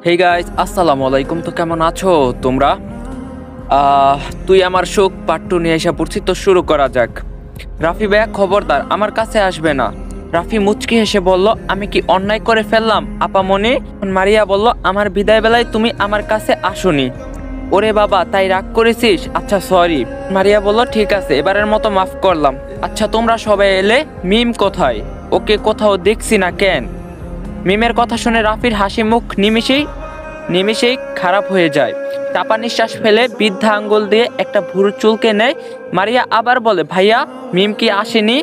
Hey guys, আসসালামু আলাইকুম। তো কেমন আছো তোমরা? তুই আমার শোক পার্ট 2 নিয়ে এসে পড়ছি, তো শুরু করা যাক। রাফি ভাইয়া খবরদার আমার কাছে আসবে না। রাফি মুচকি হেসে বলল, আমি কি অন্যায় করে ফেললাম আপামনি? মারিয়া বলল, আমার বিদায় বেলায় তুমি আমার কাছে আসোনি। ওরে বাবা, তাই রাগ করেছিস? আচ্ছা সরি। মারিয়া বলল, ঠিক আছে, এবারের মতো মাফ করলাম। আচ্ছা তোমরা সবাই এলে, মিম কোথায়? ওকে কোথাও দেখছি না কেন? মিমের কথা শুনে রাফির হাসি মুখ নিমিষেই খারাপ হয়ে যায়। চাপা নিঃশ্বাস ফেলে বৃদ্ধা আঙ্গুল দিয়ে একটা ভুরু চুলকে নেয়। মারিয়া আবার বলে, ভাইয়া মিম কি আসেনি?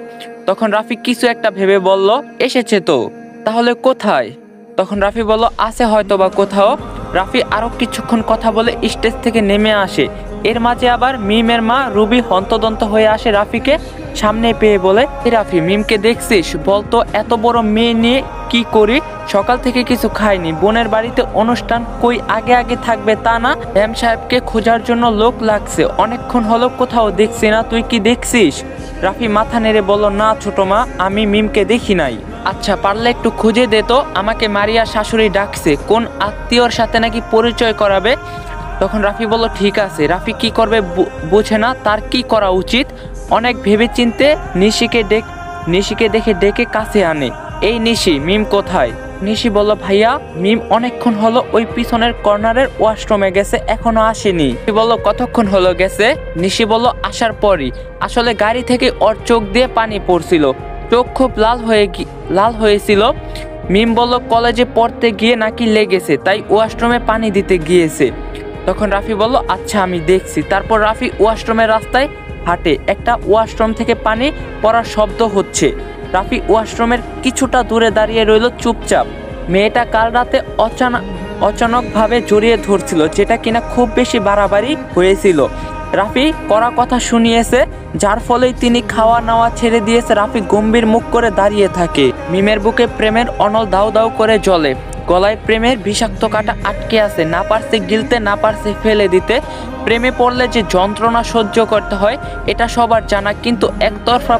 তখন রাফি কিছু একটা ভেবে বলল, এসেছে তো। তাহলে কোথায়? তখন রাফি বলল, আছে হয়তো বা কোথাও। রাফি আরো কিছুক্ষণ কথা বলে স্টেজ থেকে নেমে আসে। এর মাঝে আবার মিমের মা রুবি হন্তদন্ত হয়ে আসে রাফিকে সামনে পেয়ে বলে, রাফি মিমকে দেখছিস? বলতো এত বড় মেয়ে নিয়ে কি করি? সকাল থেকে কিছু খাইনি, বোনের বাড়িতে অনুষ্ঠান, কই আগে আগে থাকবে তা না। এম সাহেবকে খোঁজার জন্য লোক লাগছে, অনেকক্ষণ হলো কোথাও দেখছি না, তুই কি দেখছিস? রাফি মাথা নেড়ে বলল, না ছোট মা, আমি মিমকে দেখি নাই। আচ্ছা পারলে একটু খুঁজে দে তো, আমাকে মারিয়া শাশুড়ি ডাকছে, কোন আত্মীয়র সাথে নাকি পরিচয় করাবে। তখন রাফি বলল, ঠিক আছে। রাফি কি করবে বোঝে না, তার কি করা উচিত। অনেক ভেবেচিন্তে নিশিকে দেখে ডেকে কাছে আনে। এই নিশি, মিম কোথায়? নিশি বলল, ভাইয়া মিম অনেকক্ষণ হলো ওই পিছনের কর্নারের ওয়াশরুমে গেছে, এখনো আসেনি। বলল, কতক্ষণ হলো গেছে? নিশি বলল, আসার পরই। আসলে গাড়ি থেকে ওর চোখ দিয়ে পানি পড়ছিল, চোখ খুব লাল হয়েছিল। মিম বলল, কলেজে পড়তে গিয়ে নাকি লেগেছে, তাই ওয়াশরুমে পানি দিতে গিয়েছে। তখন রাফি বলল, আচ্ছা আমি দেখছি। তারপর রাফি ওয়াশরুমের রাস্তায় হাঁটে। একটা ওয়াশরুম থেকে পানি পড়ার শব্দ হচ্ছে। রাফি ওয়াশরুমের কিছুটা দূরে দাঁড়িয়ে রইল চুপচাপ। মেয়েটা কাল রাতে অচানকভাবে জড়িয়ে ধরছিল, যেটা কিনা খুব বেশি বাড়াবাড়ি হয়েছিল। রাফি কড়া কথা শুনিয়েছে, যার ফলেই তিনি খাওয়া নাওয়া ছেড়ে দিয়েছে। রাফি গম্ভীর মুখ করে দাঁড়িয়ে থাকে। মিমের বুকে প্রেমের অনল দাউ দাউ করে জ্বলে, গলায় প্রেমের বিষাক্ত কাঁটা আটকে আছে, না পারছে গিলতে, না পারছে ফেলে দিতে। প্রেমে পড়লে যে যন্ত্রণা সহ্য করতে হয় এটা সবার জানা, কিন্তু একতরফা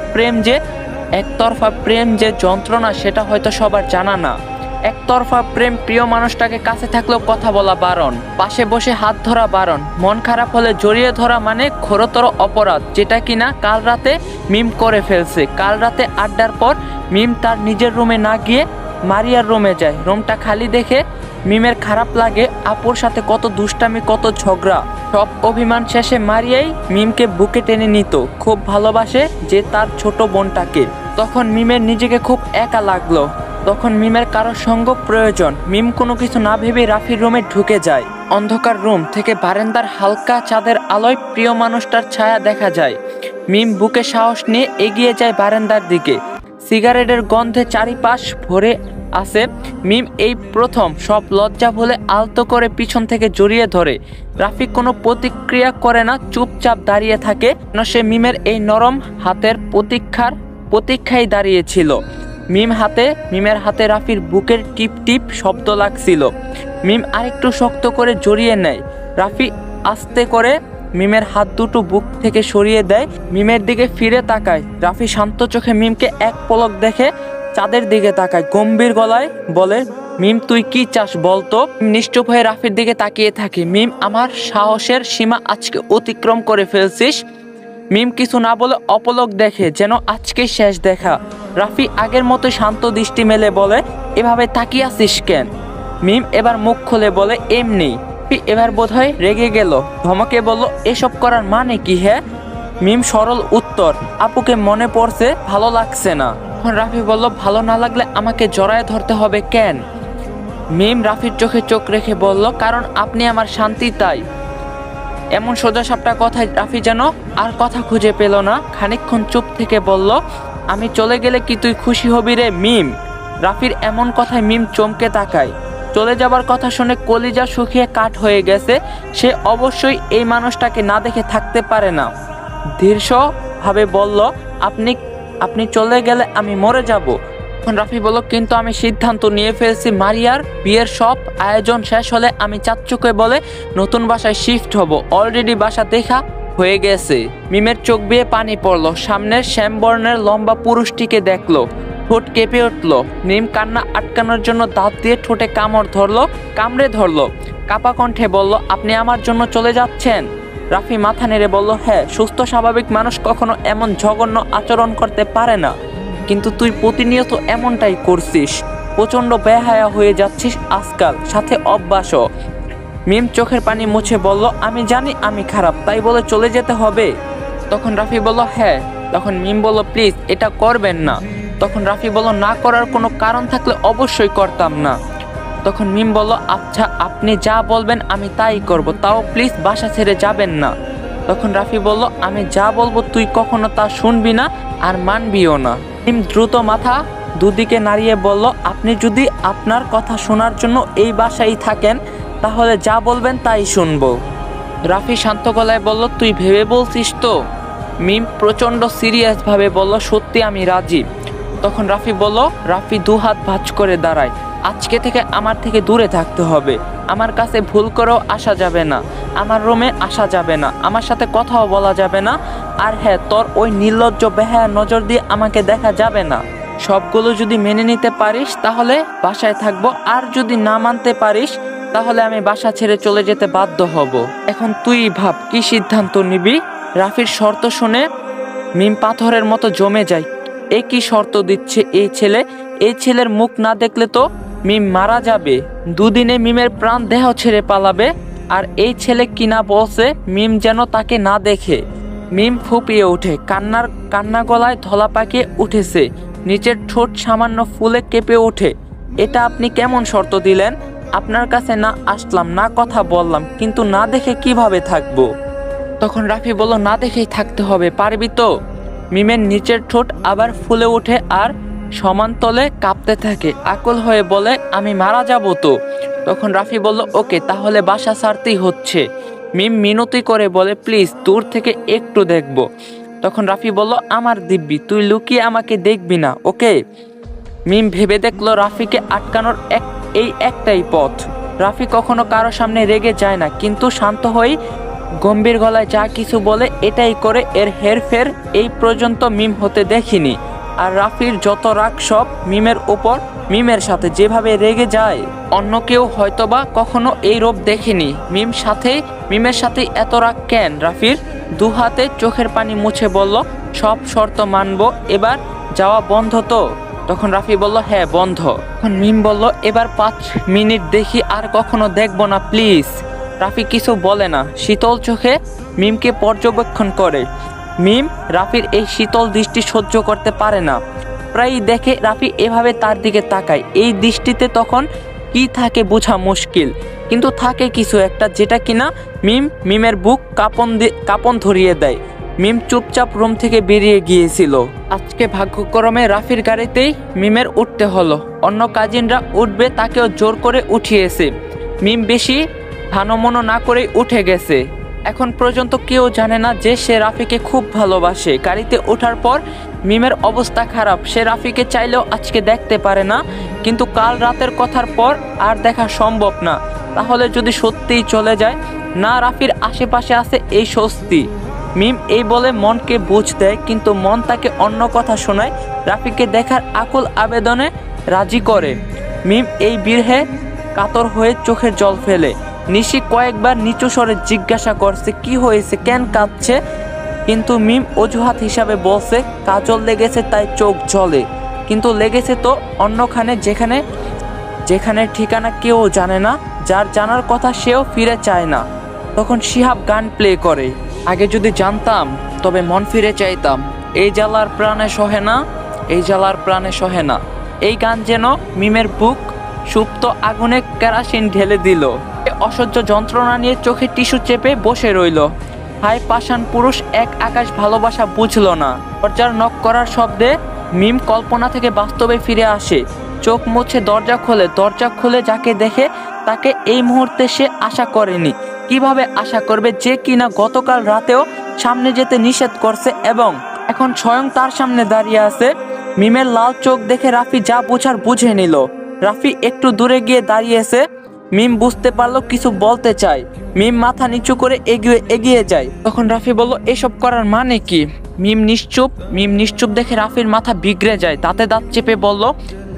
প্রেম যে যন্ত্রণা সেটা হয়তো সবার জানা না। একতরফা প্রেম, প্রিয় মানুষটাকে কাছে থাকলেও কথা বলা বারণ, পাশে বসে হাত ধরা বারণ, মন খারাপ হলে জড়িয়ে ধরা মানে ঘোরতর অপরাধ, যেটা কিনা কাল রাতে মিম করে ফেলছে। কাল রাতে আড্ডার পর মিম তার নিজের রুমে না গিয়ে মারিয়ার রুমে যায়। রুমটা খালি দেখে মিমের খারাপ লাগে। আপুর সাথে কত দুষ্টামি, কত ঝগড়া, সব অভিমান শেষে মারিয়াই মিমকে বুকে টেনে নিত। খুব ভালোবাসে যে তার ছোট বোনটাকে। তখন মিমের নিজেকে খুব একা লাগলো। তখন মিমের কারোর সঙ্গ প্রয়োজন। মিম কোনো কিছু না ভেবে রাফির রুমে ঢুকে যায়। অন্ধকার রুম থেকে বারান্দার হালকা চাঁদের আলোয় প্রিয় মানুষটার ছায়া দেখা যায়। মিম বুকে সাহস নিয়ে এগিয়ে যায় বারান্দার দিকে। সিগারেটের গন্ধে চারিপাশ ভরে আছে। মিম এই প্রথম সব লজ্জা ভুলে আলতো করে পিছন থেকে জড়িয়ে ধরে। রাফি কোনো প্রতিক্রিয়া করে না, চুপচাপ দাঁড়িয়ে থাকে। সে মিমের এই নরম হাতের প্রতীক্ষায় দাঁড়িয়েছিল। মিমের হাতে রাফির বুকের টিপ টিপ শব্দ লাগছিল। মিম আরেকটু শক্ত করে জড়িয়ে নেয়। রাফি আস্তে করে মিমের হাত দুটো বুক থেকে সরিয়ে দেয়, মিমের দিকে ফিরে তাকায়। রাফি শান্ত চোখে মিমকে এক পলক দেখে চাঁদের দিকে তাকায়, গম্ভীর গলায় বলে, মিম তুই কি চাস বলতো? নিশ্চুপ হয়ে রাফির দিকে তাকিয়ে থাকে। মিম, আমার সাহসের সীমা আজকে অতিক্রম করে ফেলছিস। মিম কিছু না বলে অপলক দেখে, যেন আজকেই শেষ দেখা। রাফি আগের মতো শান্ত দৃষ্টি মেলে বলে, এভাবে তাকিয়ে আছিস কেন? মিম এবার মুখ খুলে বলে, এমনি। এবার বোধহয় রেগে গেল, ধমকে বলল, এসব করার মানে কি? হ্যাঁ। মিম সরল উত্তর, আপুকে মনে পড়ছে, ভালো লাগছে না। রাফি বলল, ভালো না লাগলে আমাকে জড়ায় ধরতে হবে কেন? মিম রাফির চোখে চোখ রেখে বলল, কারণ আপনি আমার শান্তি, তাই। এমন সোজাসাপটা কথায় রাফি যেন আর কথা খুঁজে পেল না। খানিকক্ষণ চুপ থেকে বলল, আমি চলে গেলে কি তুই খুশি হবি রে মিম? রাফির এমন কথায় মিম চমকে তাকায়। চলে যাবার কথা শুনে কলিজা শুকিয়ে কাঠ হয়ে গেছে। সে অবশ্যই এই মানুষটাকে না দেখে থাকতে পারে না। দৃঢ়ভাবে বলল, আপনি চলে গেলে আমি মরে যাব। তখন রাফি বলল, কিন্তু আমি সিদ্ধান্ত নিয়ে ফেলছি, মারিয়ার বিয়ের সব আয়োজন শেষ হলে আমি চাচ্চুকে বলে নতুন বাসায় শিফট হব। অলরেডি বাসা দেখা হয়ে গেছে। মিমের চোখ বেয়ে পানি পড়লো। সামনের শ্যামবর্ণের লম্বা পুরুষটিকে দেখলো। ঠোঁট কেঁপে উঠল। মিম কান্না আটকানোর জন্য দাঁত দিয়ে ঠোঁটে কামড়ে ধরলো। কাপা কণ্ঠে বলল, আপনি আমার জন্য চলে যাচ্ছেন? রাফি মাথা নেড়ে বলল, হ্যাঁ, সুস্থ স্বাভাবিক মানুষ কখনো এমন জঘন্য আচরণ করতে পারে না, কিন্তু তুই প্রতিনিয়ত এমনটাই করছিস। প্রচন্ড বেহায়া হয়ে যাচ্ছিস আজকাল, সাথে অভ্যাসও। মিম চোখের পানি মুছে বলল, আমি জানি আমি খারাপ, তাই বলে চলে যেতে হবে? তখন রাফি বলল, হ্যাঁ। তখন মিম বলল, প্লিজ এটা করবেন না। তখন রাফি বলল, না করার কোনো কারণ থাকলে অবশ্যই করতাম না। তখন মিম বলল, আচ্ছা, আপনি যা বলবেন আমি তাই করব, তাও প্লিজ বাসা ছেড়ে যাবেন না। তখন রাফি বলল, আমি যা বলবো তুই কখনো তা শুনবি না আর মানবিও না। মিম দ্রুত মাথা দুদিকে নাড়িয়ে বলল, আপনি যদি আপনার কথা শোনার জন্য এই বাসায় থাকেন তাহলে যা বলবেন তাই শুনবো। রাফি শান্ত গলায় বলল, তুই ভেবে বলছিস তো? মিম প্রচণ্ড সিরিয়াসভাবে বলল, সত্যি আমি রাজি। তখন রাফি দু হাত ভাঁজ করে দাঁড়ায়, আজকে থেকে আমার থেকে দূরে থাকতে হবে। আমার কাছে ভুল করেও আসা যাবে না, আমার রুমে আসা যাবে না, আমার সাথে কথাও বলা যাবে না। আর হ্যাঁ, তোর ওই নির্লজ্জ বেহায়া নজর দিয়ে আমাকে দেখা যাবে না। সবগুলো যদি মেনে নিতে পারিস তাহলে বাসায় থাকবো, আর যদি না মানতে পারিস তাহলে আমি বাসা ছেড়ে চলে যেতে বাধ্য হব। এখন তুই ভাব কি সিদ্ধান্ত নিবি? রাফির শর্ত শুনে মিম পাথরের মতো জমে যায়। এ কি শর্ত দিচ্ছে এই ছেলে? এই ছেলের মুখ না দেখলে তো মিম মারা যাবে। দুদিনে মিমের প্রাণ দেহ ছেড়ে পালাবে। আর এই ছেলে কিনা বলছে মিম যেন তাকে না দেখে। মিম ফুপিয়ে ওঠে, কান্না গলায় ধলা পাকিয়ে উঠেছে, নিচের ঠোঁট সামান্য ফুলে কেঁপে ওঠে। এটা আপনি কেমন শর্ত দিলেন? আপনার কাছে না আসলাম, না কথা বললাম, কিন্তু না দেখে কিভাবে থাকবো? তখন রাফি বলল, না দেখেই থাকতে হবে, পারবি তো? মিমের নিচের ঠোঁট আবার ফুলে ওঠে আর সমান্তলে কাঁপতে থাকে, আকুল হয়ে বলে, আমি মারা যাব তো। তখন রাফি বলল, ওকে, তাহলে বাসা ছাড়তেই হচ্ছে। মিম মিনতি করে বলে, প্লিজ দূর থেকে একটু দেখব। তখন রাফি বলল, আমার দিব্যি, তুই লুকিয়ে আমাকে দেখবি না, ওকে? মিম ভেবে দেখলো রাফিকে আটকানোর এই একটাই পথ। রাফি কখনো কারো সামনে রেগে যায় না, কিন্তু শান্ত হয়ে গম্ভীর গলায় যা কিছু বলে এটাই করে। এর হেরফের এই পর্যন্ত মিম হতে দেখিনি। আর রাফির যত রাগ সব মিমের উপর। মিমের সাথে যেভাবে রেগে যায় অন্য কেউ হয়তোবা কখনো এই রূপ দেখেনি। মিমের সাথে এত রাগ কেন রাফির? দু হাতে চোখের পানি মুছে বলল, সব শর্ত মানবো, এবার যাওয়া বন্ধ তো? তখন রাফি বলল, হ্যাঁ বন্ধ। তখন মিম বলল, এবার 5 মিনিট দেখি, আর কখনো দেখবো না প্লিজ। রাফি কিছু বলে না, শীতল চোখে মিমকে পর্যবেক্ষণ করে। মিম রাফির এই শীতল দৃষ্টি সহ্য করতে পারে না। প্রায়ই দেখে রাফি এভাবে তার দিকে তাকায়। এই দৃষ্টিতে তখন কি থাকে বোঝা মুশকিল, কিন্তু থাকে কিছু একটা, যেটা কিনা মিমের বুক কাঁপন ধরিয়ে দেয়। মিম চুপচাপ রুম থেকে বেরিয়ে গিয়েছিল। আজকে ভাগ্যক্রমে রাফির গাড়িতেই মিমের উঠতে হলো। অন্য কাজিনরা উঠবে তাকেও জোর করে উঠিয়েছে। মিম বেশি ভানমনো না করেই উঠে গেছে। এখন পর্যন্ত কেউ জানে না যে সে রাফিকে খুব ভালোবাসে। গাড়িতে ওঠার পর মিমের অবস্থা খারাপ। সে রাফিকে চাইলেও আজকে দেখতে পারে না, কিন্তু কাল রাতের কথার পর আর দেখা সম্ভব না। তাহলে যদি সত্যিই চলে যায়, না রাফির আশেপাশে আছে এই স্বস্তি। মিম এই বলে মনকে বুঝ দেয়, কিন্তু মন তাকে অন্য কথা শোনায়। রাফিকে দেখার আকুল আবেদনে রাজি করে। মিম এই বিরহে কাতর হয়ে চোখের জল ফেলে। নিশি কয়েকবার নিচু স্বরে জিজ্ঞাসা করছে কি হয়েছে, কেন কাঁদছে, কিন্তু মিম অজুহাত হিসাবে বলছে কাজল লেগেছে তাই চোখ জ্বলে। কিন্তু লেগেছে তো অন্যখানে, যেখানে ঠিকানা কেউ জানে না, যার জানার কথা সেও ফিরে চায় না। তখন শিহাব গান প্লে করে, আগে যদি জানতাম তবে মন ফিরে চাইতাম, এই জ্বালার প্রাণে সহে না, এই জ্বালার প্রাণে সহে না। এই গান যেন মিমের বুক সুপ্ত আগুনে কেরাসিন ঢেলে দিল। অসহ্য যন্ত্রণা নিয়ে চোখে টিস্যু চেপে বসে রইল। হাই পাষাণ পুরুষ এক আকাশ ভালোবাসা বুঝল না। দরজার নক করার শব্দে মিম কল্পনা থেকে বাস্তবে ফিরে আসে। চোখ মুছে দরজা খোলে। দরজা খুলে যাকে দেখে তাকে এই মুহূর্তে সে আশা করেনি। কিভাবে আশা করবে যে কিনা গতকাল রাতেও সামনে যেতে নিষেধ করছে এবং এখন স্বয়ং তার সামনে দাঁড়িয়ে আছে। মিমের লাল চোখ দেখে রাফি যা বোঝার বুঝে নিল। রাফি একটু দূরে গিয়ে দাঁড়িয়েছে। মিম বুঝতে পারলো কিছু বলতে চায়। মিম মাথা নিচু করে এগিয়ে যায়। তখন রাফি বলল, এসব করার মানে কি? মিম নিশ্চুপ দেখে রাফির মাথা বিগড়ে যায়, তাতে দাঁত চেপে বলল,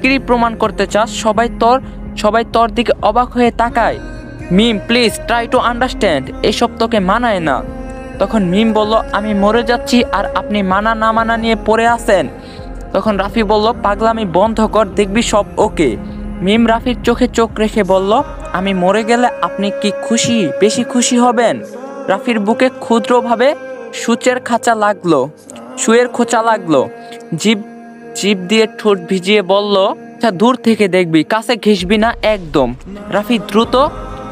কি প্রমাণ করতে চাস? সবাই তোর দিকে অবাক হয়ে তাকায়। মিম, প্লিজ ট্রাই টু আন্ডারস্ট্যান্ড, এসব তোকে মানায় না। তখন মিম বলল, আমি মরে যাচ্ছি আর আপনি মানা না মানা নিয়ে পড়ে আছেন। তখন রাফি বলল, পাগলামি বন্ধ কর, দেখবি সব ওকে। মিম রাফির চোখে চোখ রেখে বলল, আমি মরে গেলে আপনি কি বেশি খুশি হবেন? রাফির বুকে ক্ষুদ্রভাবে সুয়ের খোঁচা লাগলো। জিভ দিয়ে ঠোঁট ভিজিয়ে বলল, আচ্ছা দূর থেকে দেখবি, কাছে ঘেসবি না একদম।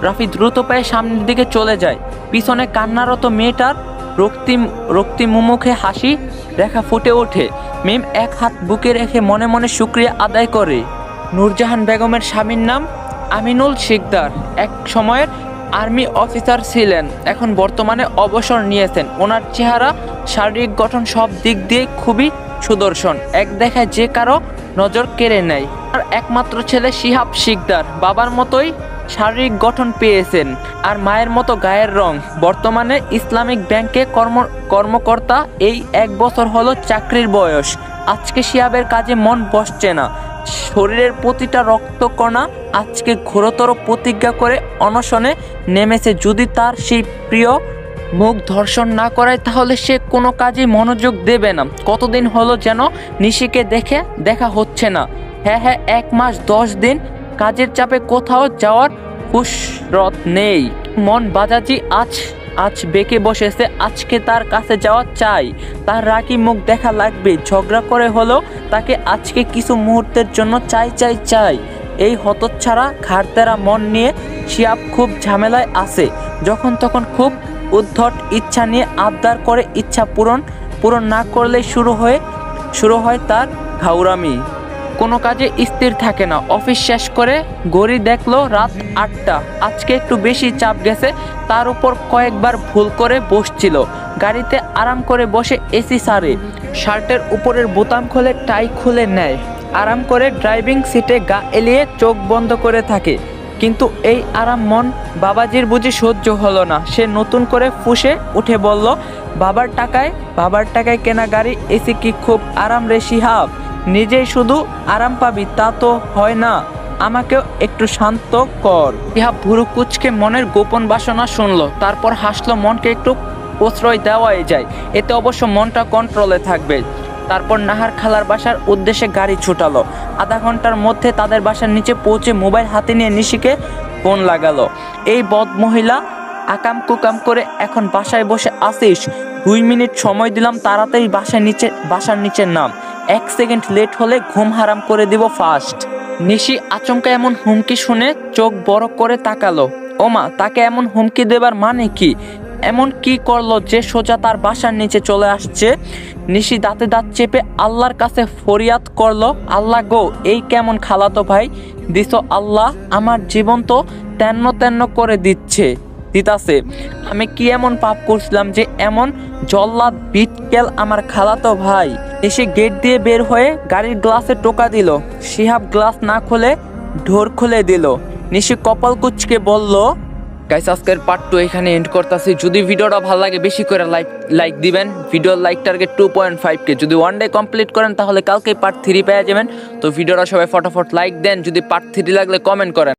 রাফি দ্রুত পায়ে সামনের দিকে চলে যায়। পিছনে কান্নারত মেয়েটার রক্তিম মুখে হাসি রেখা ফুটে ওঠে। মিম এক হাত বুকে রেখে মনে মনে শুকরিয়া আদায় করে। নূরজাহান বেগমের স্বামীর নাম আমিনুল শিকদার। এক সময়ের আর্মি অফিসার ছিলেন, এখন বর্তমানে অবসর নিয়েছেন। ওনার চেহারা, শারীরিক গঠন সব দিক দিয়ে খুবই সুদর্শন, এক দেখায় যে কারো নজর কেড়ে নেয়। আর একমাত্র ছেলে শিহাব শিকদার বাবার মতোই শারীরিক গঠন পেয়েছেন আর মায়ের মতো গায়ের রং। বর্তমানে ইসলামিক ব্যাংকে কর্মকর্তা। এই 1 বছর হলো চাকরির বয়স। আজকে শিহাবের কাজে মন বসছে না। শরীরের প্রতিটা রক্তকণা আজকে ঘোরতর প্রতিজ্ঞা করে অনশনে নেমেছে। যদি তার সেই প্রিয় মুখ ধর্ষণ না করায় তাহলে সে কোনো কাজে মনোযোগ দেবে না। কতদিন হলো যেন নিশিকে দেখা হচ্ছে না। হ্যাঁ 1 মাস 10 দিন কাজের চাপে কোথাও যাওয়ার ফুরসত নেই। মন বাজাজি আজ বেঁকে বসেছে। আজকে তার কাছে যাওয়া চাই, তার রাগী মুখ দেখা লাগবে। ঝগড়া করে হলেও তাকে আজকে কিছু মুহূর্তের জন্য চাই। এই হতচ্ছাড়া ঘাড়তেরা মন নিয়ে শিহাব খুব ঝামেলায় আছে। যখন তখন খুব উদ্ধট ইচ্ছা নিয়ে আবদার করে। ইচ্ছা পূরণ না করলেই শুরু হয় তার ঘাউরামি। কোনো কাজে স্থির থাকে না। অফিস শেষ করে ঘড়ি দেখলো রাত 8টা। আজকে একটু বেশি চাপ গেছে। তার উপর কয়েকবার ভুল করে বসছিল। গাড়িতে আরাম করে বসে এসি সারে, শার্টের উপরের বোতাম খুলে টাই খুলে নেয়। আরাম করে ড্রাইভিং সিটে গা এলিয়ে চোখ বন্ধ করে থাকে। কিন্তু এই আরাম মন বাবাজির বুঝি সহ্য হলো না। সে নতুন করে ফুঁসে উঠে বলল, বাবার টাকায় কেনা গাড়ি, এসি কি খুব আরাম রে শিহাব? নিজেই শুধু আরাম পাবি তা তো হয় না, আমাকেও একটু শান্ত কর। শিহাব ভুরু কুচকে মনের গোপন বাসনা শুনলো, তারপর হাসলো। মনকে একটু প্রশ্রয় দেওয়াই যায়, এতে অবশ্য মনটা কন্ট্রোলে থাকবে। তারপর নাহার খালার বাসার উদ্দেশ্যে গাড়ি ছুটালো। আধা ঘন্টার মধ্যে তাদের বাসার নিচে পৌঁছে মোবাইল হাতে নিয়ে নিশিকে ফোন লাগালো। এই বদ মহিলা, আকাম কুকাম করে এখন বাসায় বসে আসিস? 2 মিনিট সময় দিলাম, তাড়াতাড়ি বাসার নিচে নাম। 1 সেকেন্ড লেট হলে ঘুম হারাম করে দিব ফার্স্ট। নিশি আচমকা এমন হুমকি শুনে চোখ বড় করে তাকালো। ওমা, তাকে এমন হুমকি দেবার মানে কি? এমন কি করলো যে সোজা তার বাসার নিচে চলে আসছে? নিশি দাঁতে দাঁত চেপে আল্লাহর কাছে ফরিয়াদ করলো, আল্লাহ গো, এই কেমন খালাতো ভাই দিছো আল্লাহ? আমার জীবন তো তেন্ন করে দিতাছে। আমি কি এমন পাপ করছিলাম যে এমন জল্লাদ বিটকেল আমার খালাতো ভাই? এসে গেট দিয়ে বের হয়ে গাড়ির গ্লাসে টোকা দিল। শিহাব গ্লাস না খুলে ঢোর খুলে দিল। নিশি কপাল কুচকে বলল, গাইস, আজকের পার্ট 2 এখানে এন্ড করতেছি। যদি ভিডিওটা ভালো লাগে বেশি করে লাইক দিবেন। ভিডিওর লাইক টার্গেট 2.5K। যদি 1 ডে কমপ্লিট করেন তাহলে কালকে পার্ট 3 পেয়ে যাবেন। তো ভিডিওটা সবাই ফটাফট লাইক দেন। যদি পার্ট 3 লাগলে কমেন্ট করেন।